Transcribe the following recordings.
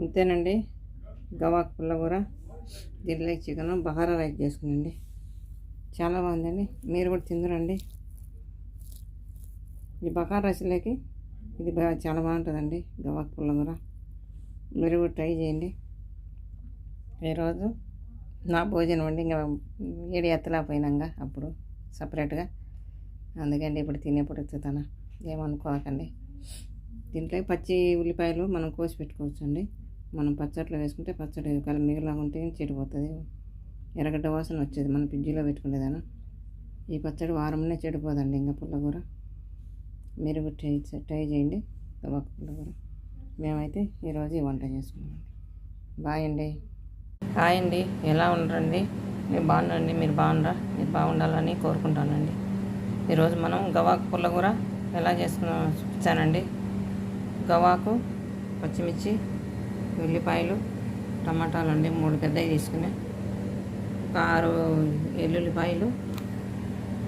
ఇంతేనండి. గవాక్ పుల్లగూర, జిల్లేకి chicken, బహారా rice చేసుకునండి. చాలా బాగుందండి. మీరు కూడా తిందురండి. ఈ బహారా రైస్లోకి ఇది చాలా బాగుంటుందండి. గవాక్ పుల్లగూర మీరు కూడా ట్రై చేయండి. ఈరోజు నా భోజనం అండి. ఇంకా ఏడు ఎత్తలేకపోయినాక అప్పుడు సపరేట్గా, అందుకండి ఇప్పుడు తినేప్పుడు ఎత్తుతాను, ఏమనుకోకండి. దీంట్లో పచ్చి ఉల్లిపాయలు మనం కోసి పెట్టుకోవచ్చు అండి. మనం పచ్చట్లో వేసుకుంటే పచ్చడి మిగిలిన ఉంటే చెడిపోతుంది, ఎర్రగడ్డ వాసన వచ్చేది మనం ఫ్రిడ్జ్లో పెట్టుకునేదాను. ఈ పచ్చడి వారంలో చెడిపోదండి. ఇంకా పుల్లగూర మీరు ట్రై చేయండి. గవాక్ పుల్లగూర మేమైతే ఈరోజు ఈ వంట చేసుకున్నామండి. బాయ్ అండి. హాయ్ అండి, ఎలా ఉండరండి? మీరు బాగున్నారండి? మీరు బాగుండరా? మీరు బాగుండాలని కోరుకుంటానండి. ఈరోజు మనం గవాక్ పుల్లగూర ఎలా చేసుకున్నా చూపించానండి. గవాకు, పచ్చిమిర్చి, ఉల్లిపాయలు, టమాటాలు అండి 3 పెద్దవి తీసుకుని, ఒక 6 ఎల్లుల్లిపాయలు,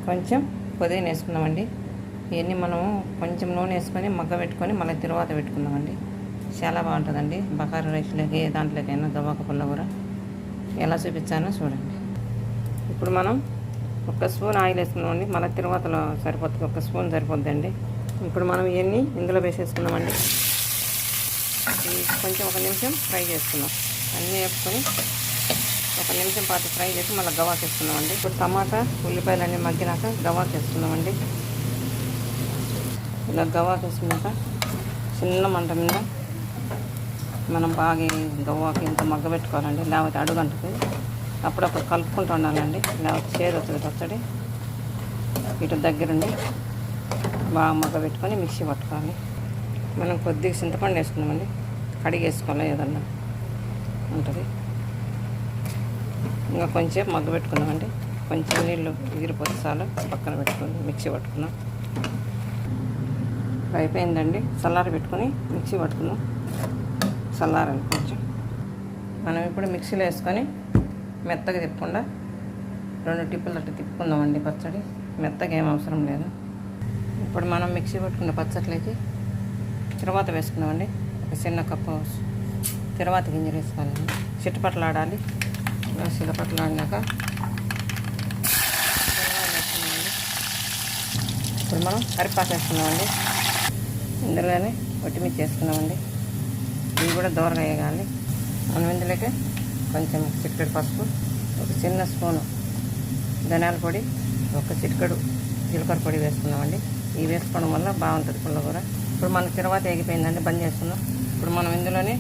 కొంచెం పుదీనా వేసుకున్నామండి. ఇవన్నీ మనము కొంచెం నూనె వేసుకొని మగ్గ పెట్టుకొని మళ్ళీ తరువాత పెట్టుకున్నామండి. చాలా బాగుంటుందండి. బహారా రైస్లోకి దాంట్లోకైనా గవాక్ పుల్లగూర ఎలా చూపించానో చూడండి. ఇప్పుడు మనం 1 స్పూన్ ఆయిల్ వేసుకున్నామండి. మళ్ళీ తరువాతలో సరిపోతుంది, 1 స్పూన్ సరిపోద్దండి. ఇప్పుడు మనం ఇవన్నీ ఇందులో వేసేసుకున్నామండి. కొంచెం 1 నిమిషం ఫ్రై చేసుకున్నాం. అన్నీ వేసుకొని 1 నిమిషం పాటు ఫ్రై చేసి మళ్ళీ గవాక్ వేసుకున్నామండి. ఇప్పుడు టమాటా ఉల్లిపాయలు అన్నీ మగ్గినాక గవాక్ వేసుకున్నామండి. ఇలా గవాక్ వేసుకున్నాక చిన్న మంట మీద మనం బాగా గవాకి ఇంత మగ్గ పెట్టుకోవాలండి, లేకపోతే అడుగంటుంది. అప్పుడప్పుడు కలుపుకుంటూ ఉండాలండి, లేకపోతే చేదు వస్తుంది పచ్చడి. ఇటు దగ్గరుండి బాగా మగ్గ పెట్టుకొని మిక్సీ పట్టుకోవాలి. మనం కొద్దిగా చింతపండు వేసుకున్నామండి, కడిగి వేసుకోవాలి, ఏదన్నా ఉంటుంది. ఇంకా కొంచెం మగ్గ పెట్టుకున్నామండి. కొంచెం నీళ్ళు ఎగిరిపోతే చాలు, పక్కన పెట్టుకొని మిక్సీ పట్టుకున్నాం. అయిపోయిందండి. చల్లారి పెట్టుకొని మిక్సీ పట్టుకున్నాం. చల్లారని కొంచెం మనం ఇప్పుడు మిక్సీలో వేసుకొని మెత్తగా తిప్పకుండా 2 టిప్పులు అట్లా తిప్పుకుందామండి. పచ్చడి మెత్తగా ఏం అవసరం లేదు. ఇప్పుడు మనం మిక్సీ పట్టుకున్న పచ్చట్లకి తిరువాత వేసుకున్నామండి. ఒక చిన్న కప్పు తిరువాత గింజలు వేసుకోవాలండి. చిట్టుపట్లు ఆడాలి. చిట్టుపట్లు ఆడినాక వేసుకున్నామండి. ఇప్పుడు మనం కరివేపాకు వేసుకున్నామండి. ఇందులోనే ఒట్టిమిర్చి వేసుకున్నామండి. ఇవి కూడా దూరగా వేయాలి. మనం ఇందులోకి కొంచెం చిటికెడు పసుపు, ఒక చిన్న స్పూను ధనియాల పొడి, ఒక చిటికెడు జీలకర్ర పొడి వేసుకున్నామండి. ఇవి వేసుకోవడం వల్ల బాగుంటుంది పుల్లగూర. ఇప్పుడు మనకు తిరువాత ఎగిపోయిందండి, బంద్ చేసుకున్నాం. ఇప్పుడు మనం ఇందులోనే